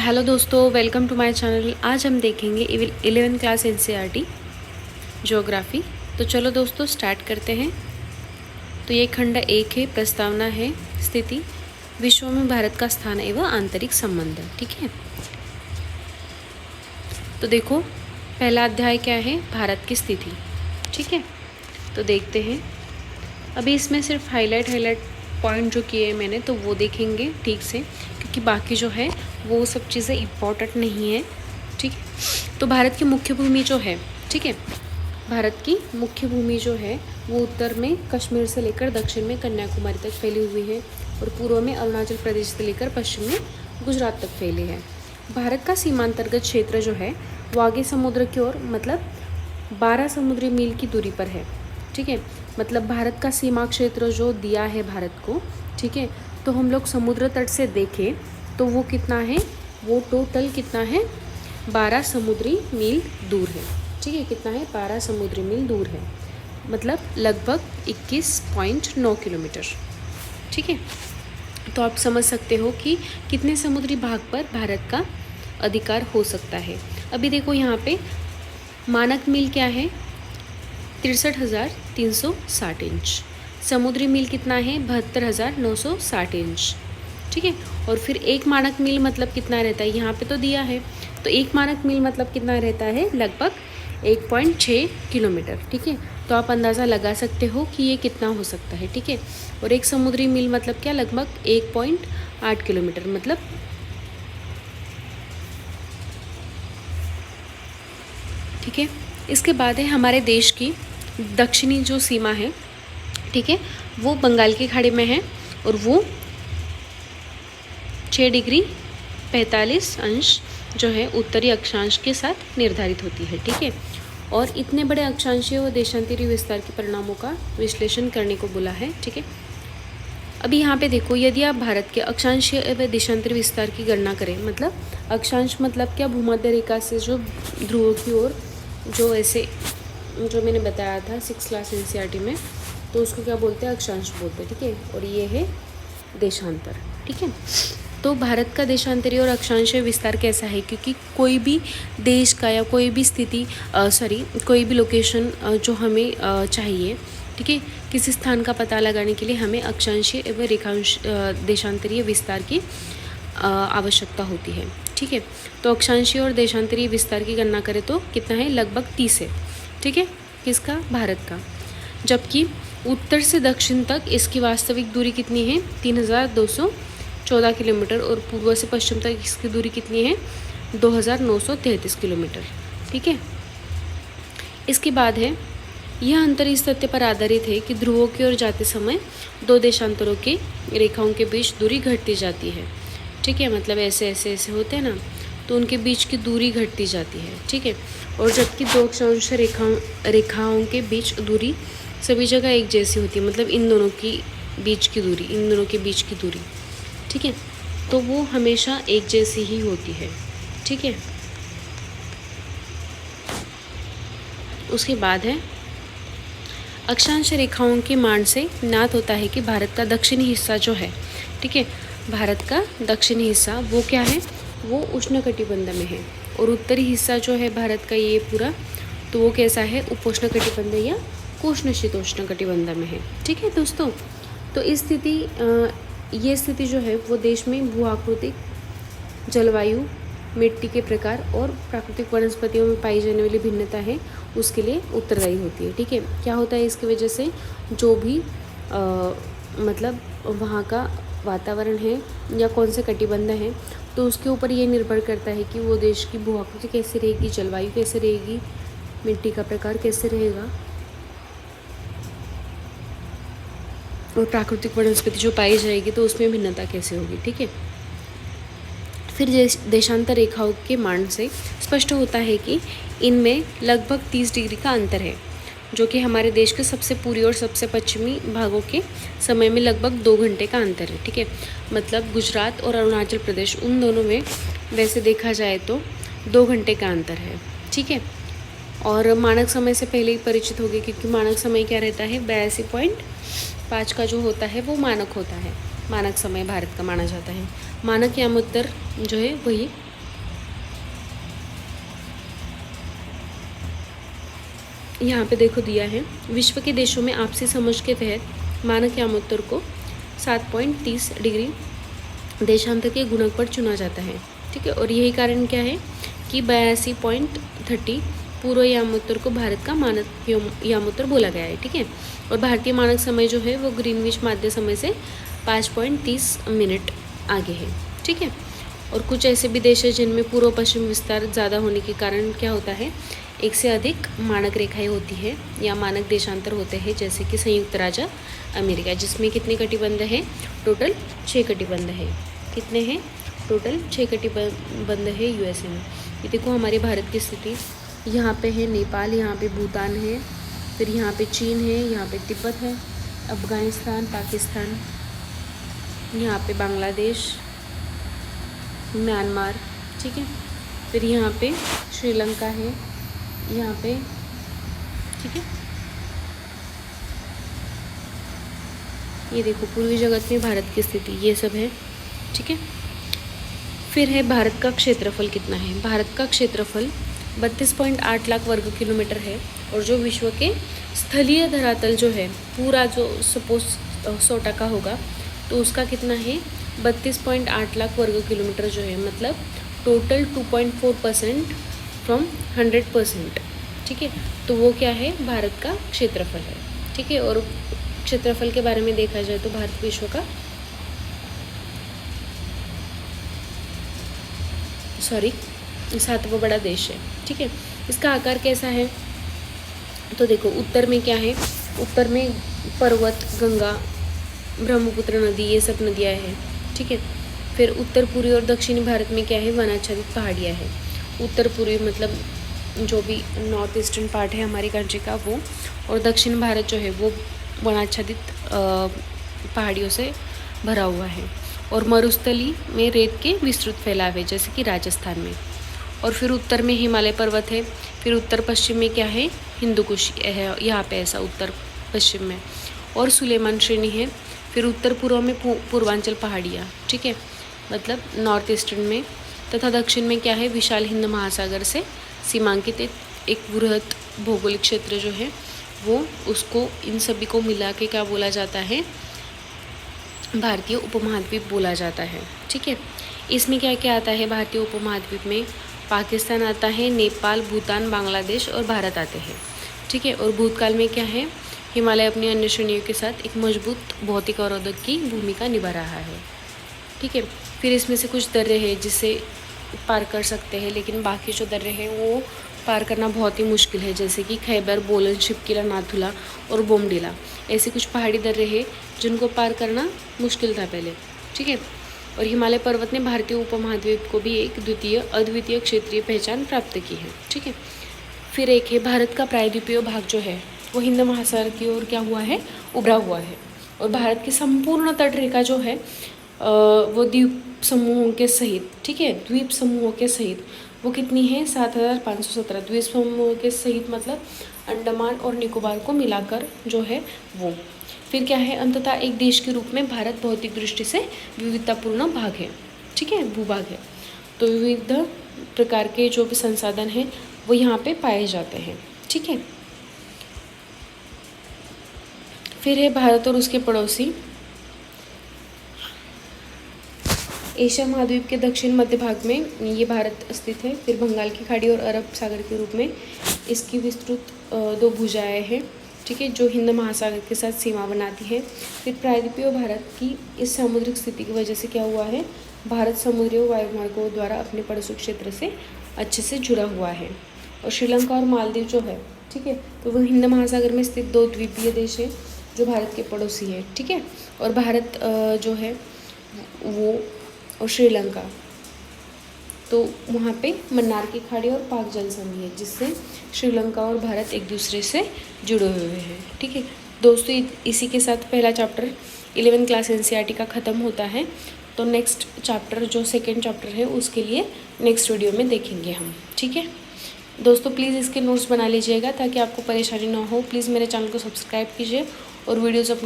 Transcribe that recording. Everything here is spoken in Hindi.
हेलो दोस्तों, वेलकम टू माय चैनल। आज हम देखेंगे 11th क्लास एनसीईआरटी ज्योग्राफी। तो चलो दोस्तों स्टार्ट करते हैं। तो ये खंड 1 है, प्रस्तावना है, स्थिति, विश्व में भारत का स्थान एवं आंतरिक संबंध। ठीक है, तो देखो पहला अध्याय क्या है, भारत की स्थिति। ठीक है, तो देखते हैं। अभी इसमें सिर्फ हाईलाइट पॉइंट जो किए मैंने तो वो देखेंगे ठीक से, क्योंकि बाकी जो है वो सब चीज़ें इम्पॉर्टेंट नहीं है। ठीक है, तो भारत की मुख्य भूमि जो है, ठीक है, भारत की मुख्य भूमि जो है वो उत्तर में कश्मीर से लेकर दक्षिण में कन्याकुमारी तक फैली हुई है और पूर्व में अरुणाचल प्रदेश से लेकर पश्चिम में गुजरात तक फैली है। भारत का सीमांतर्गत क्षेत्र जो है वो आगे समुद्र की ओर मतलब 12 समुद्री मील की दूरी पर है। ठीक है, मतलब भारत का सीमा क्षेत्र जो दिया है भारत को, ठीक है, तो हम लोग समुद्र तट से देखें तो वो कितना है, वो टोटल कितना है, 12 समुद्री मील दूर है। ठीक है, कितना है, 12 समुद्री मील दूर है, मतलब लगभग 21.9 किलोमीटर। ठीक है, तो आप समझ सकते हो कि कितने समुद्री भाग पर भारत का अधिकार हो सकता है। अभी देखो यहाँ पे मानक मील क्या है, 63,360 इंच। समुद्री मील कितना है, 72,960 इंच। ठीक है, और फिर एक मानक मील मतलब कितना रहता है, यहाँ पे तो दिया है, तो एक मानक मील मतलब कितना रहता है, लगभग 1.6 किलोमीटर। ठीक है, तो आप अंदाज़ा लगा सकते हो कि ये कितना हो सकता है। ठीक है, और एक समुद्री मील मतलब क्या, लगभग 1.8 किलोमीटर, मतलब ठीक है। इसके बाद है हमारे देश की दक्षिणी जो सीमा है, ठीक है, वो बंगाल की खाड़ी में है और वो 6 डिग्री 45 अंश जो है उत्तरी अक्षांश के साथ निर्धारित होती है। ठीक है, और इतने बड़े अक्षांशीय व देशांतरीय विस्तार के परिणामों का विश्लेषण करने को बोला है। ठीक है, अभी यहाँ पे देखो, यदि आप भारत के अक्षांशीय एवं देशांतरीय विस्तार की गणना करें, मतलब अक्षांश मतलब क्या, भूमध्य रेखा से जो ध्रुवों की ओर जो ऐसे जो मैंने बताया था 6 क्लास एनसीईआरटी में, तो उसको क्या बोलते हैं, अक्षांश बोलते हैं। ठीक है, और ये है देशांतर। ठीक है, तो भारत का देशांतरीय और अक्षांशीय विस्तार कैसा है, क्योंकि कोई भी देश का या कोई भी स्थिति कोई भी लोकेशन जो हमें चाहिए, ठीक है, किसी स्थान का पता लगाने के लिए हमें अक्षांशीय एवं रेखांश देशांतरीय विस्तार की आवश्यकता होती है। ठीक है, तो अक्षांशीय और देशांतरीय विस्तार की गणना करें तो कितना है, लगभग 30 है। ठीक है, किसका, भारत का। जबकि उत्तर से दक्षिण तक इसकी वास्तविक दूरी कितनी है, 3,214 किलोमीटर, और पूर्व से पश्चिम तक इसकी दूरी कितनी है, 2,933 किलोमीटर। ठीक है, इसके बाद है, यह अंतर इस तथ्य पर आधारित है कि ध्रुवों की ओर जाते समय दो देशांतरों के रेखाओं के बीच दूरी घटती जाती है। ठीक है, मतलब ऐसे ऐसे ऐसे होते हैं ना, तो उनके बीच की दूरी घटती जाती है। ठीक है, और जबकि दो अक्षांश रेखाओं के बीच दूरी सभी जगह एक जैसी होती है, मतलब इन दोनों की बीच की दूरी, इन दोनों के बीच की दूरी, ठीक है, तो वो हमेशा एक जैसी ही होती है। ठीक है, उसके बाद है, अक्षांश रेखाओं के मान से ज्ञात होता है कि भारत का दक्षिणी हिस्सा जो है, ठीक है, भारत का दक्षिणी हिस्सा वो क्या है, वो उष्णकटिबंध में है, और उत्तरी हिस्सा जो है भारत का ये पूरा, तो वो कैसा है, उपोष्णकटिबंध या उष्ण-शीतोष्ण में है। ठीक है दोस्तों, तो इस स्थिति ये स्थिति जो है वो देश में भू आकृतिक, जलवायु, मिट्टी के प्रकार और प्राकृतिक वनस्पतियों में पाई जाने वाली भिन्नता है उसके लिए उत्तरदायी होती है। ठीक है, क्या होता है इसकी वजह से, जो भी मतलब वहाँ का वातावरण है या कौन से कटिबंध हैं, तो उसके ऊपर ये निर्भर करता है कि वो देश की भू आकृति कैसे रहेगी, जलवायु कैसे रहेगी, मिट्टी का प्रकार कैसे रहेगा, और प्राकृतिक वनस्पति जो पाई जाएगी तो उसमें भिन्नता कैसे होगी। ठीक है, फिर देशांतर रेखाओं के मान से स्पष्ट होता है कि इनमें लगभग 30 डिग्री का अंतर है, जो कि हमारे देश के सबसे पूर्वी और सबसे पश्चिमी भागों के समय में लगभग 2 घंटे का अंतर है। ठीक है, मतलब गुजरात और अरुणाचल प्रदेश, उन दोनों में वैसे देखा जाए तो 2 घंटे का अंतर है। ठीक है, और मानक समय से पहले ही परिचित हो गए, क्योंकि मानक समय क्या रहता है, 82.5 का जो होता है वो मानक होता है, मानक समय भारत का माना जाता है। मानक याम उत्तर जो है वही यहाँ पे देखो दिया है, विश्व के देशों में आपसी समझ के तहत मानक यामोत्तर को 7.30 डिग्री देशांतर के गुणक पर चुना जाता है, ठीक है। और यही कारण क्या है कि 82.30 पूर्व यामोत्तर को भारत का मानक यामोत्तर बोला गया है, ठीक है। और भारतीय मानक समय जो है वो ग्रीनविच माध्य समय से 5.30 मिनट आगे है, ठीक है। और कुछ ऐसे भी देश हैं जिनमें पूर्व पश्चिम विस्तार ज़्यादा होने के कारण क्या होता है, एक से अधिक मानक रेखाएं होती है या मानक देशांतर होते हैं, जैसे कि संयुक्त राज्य अमेरिका, जिसमें कितने कटिबंध है, टोटल 6 कटिबंध है। कितने हैं, टोटल 6 कटिबंध है यूएसए में। ये देखो हमारे भारत की स्थिति, यहाँ पे है नेपाल, यहाँ पे भूटान है, फिर यहाँ पे चीन है, यहाँ पे तिब्बत है, अफगानिस्तान, पाकिस्तान, यहाँ पे बांग्लादेश, म्यांमार, ठीक है। फिर यहाँ पे श्रीलंका है, यहाँ पे, ठीक है। ये देखो पूर्वी जगत में भारत की स्थिति, ये सब है, ठीक है। फिर है भारत का क्षेत्रफल कितना है। भारत का क्षेत्रफल 32.8 लाख वर्ग किलोमीटर है, और जो विश्व के स्थलीय धरातल जो है पूरा, जो सपोज 100% होगा तो उसका कितना है, 32.8 लाख वर्ग किलोमीटर जो है, मतलब टोटल 2.4% फ्रॉम 100%, ठीक है। तो वो क्या है, भारत का क्षेत्रफल है, ठीक है। और क्षेत्रफल के बारे में देखा जाए तो भारत विश्व का 7वां बड़ा देश है, ठीक है। इसका आकार कैसा है, तो देखो उत्तर में क्या है, उत्तर में पर्वत, गंगा, ब्रह्मपुत्र नदी, ये सब नदियाँ हैं, ठीक है। फिर उत्तर पूर्वी और दक्षिणी भारत में क्या है, वनाच्छादित पहाड़ियाँ हैं। उत्तर पूर्वी मतलब जो भी नॉर्थ ईस्टर्न पार्ट है हमारी कंट्री का वो, और दक्षिण भारत जो है वो वनाच्छादित पहाड़ियों से भरा हुआ है। और मरुस्थली में रेत के विस्तृत फैलाव है, जैसे कि राजस्थान में। और फिर उत्तर में हिमालय पर्वत है। फिर उत्तर पश्चिम में क्या है, हिंदू कुश है, यहाँ पे ऐसा उत्तर पश्चिम में। और सुलेमान श्रेणी है। फिर उत्तर पूर्व में पूर्वांचल पहाड़ियाँ, ठीक है, मतलब नॉर्थ ईस्टर्न में। तथा दक्षिण में क्या है, विशाल हिंद महासागर से सीमांकित एक बृहद भौगोलिक क्षेत्र जो है वो, उसको इन सभी को मिला के क्या बोला जाता है, भारतीय उपमहाद्वीप बोला जाता है, ठीक है। इसमें क्या क्या आता है, भारतीय उपमहाद्वीप में पाकिस्तान आता है, नेपाल, भूटान, बांग्लादेश और भारत आते हैं, ठीक है। और भूतकाल में क्या है, हिमालय अपनी अन्य श्रेणियों के साथ एक मजबूत भौतिक अवरोधक की भूमिका निभा रहा है, ठीक है। फिर इसमें से कुछ दर्रे हैं जिसे पार कर सकते हैं, लेकिन बाकी जो दर्रे हैं वो पार करना बहुत ही मुश्किल है, जैसे कि खैबर, बोलन, शिपकिला, नाथुला और बोमडिला। ऐसे कुछ पहाड़ी दर्रे हैं जिनको पार करना मुश्किल था पहले, ठीक है। और हिमालय पर्वत ने भारतीय उपमहाद्वीप को भी एक अद्वितीय क्षेत्रीय पहचान प्राप्त की है, ठीक है। फिर एक है भारत का प्रायद्वीपीय भाग जो है वो हिंद महासागर की ओर क्या हुआ है, उभरा हुआ है। और भारत की संपूर्ण तटरेखा जो है वो द्वीप समूहों के सहित, ठीक है, द्वीप समूहों के सहित वो कितनी है, 7517 द्वीप समूहों के सहित, मतलब अंडमान और निकोबार को मिलाकर जो है वो। फिर क्या है, अंततः एक देश के रूप में भारत भौतिक दृष्टि से विविधतापूर्ण भाग है, ठीक है, भूभाग है। तो विविध प्रकार के जो भी संसाधन हैं वो यहाँ पे पाए जाते हैं, ठीक है। फिर है भारत और उसके पड़ोसी। एशिया महाद्वीप के दक्षिण मध्य भाग में ये भारत स्थित है। फिर बंगाल की खाड़ी और अरब सागर के रूप में इसकी विस्तृत 2 भुजाएं हैं, ठीक है, जो हिंद महासागर के साथ सीमा बनाती है। फिर प्रायद्वीपीय भारत की इस सामुद्रिक स्थिति की वजह से क्या हुआ है, भारत समुद्री वायुमार्गों द्वारा अपने पड़ोसी क्षेत्र से अच्छे से जुड़ा हुआ है। और श्रीलंका और मालदीव जो है, ठीक है, तो वो हिंद महासागर में स्थित 2 द्वीपीय देश है जो भारत के पड़ोसी है, ठीक है। और भारत जो है वो और श्रीलंका, तो वहाँ पे मन्नार की खाड़ी और पाक जल संधि है, जिससे श्रीलंका और भारत एक दूसरे से जुड़े हुए हैं, ठीक है। दोस्तों इसी के साथ पहला चैप्टर 11वीं क्लास एनसीईआरटी का ख़त्म होता है। तो नेक्स्ट चैप्टर जो सेकेंड चैप्टर है उसके लिए नेक्स्ट वीडियो में देखेंगे हम, ठीक है। दोस्तों प्लीज़ इसके नोट्स बना लीजिएगा ताकि आपको परेशानी ना हो। प्लीज़ मेरे चैनल को सब्सक्राइब कीजिए और वीडियोज़ अपने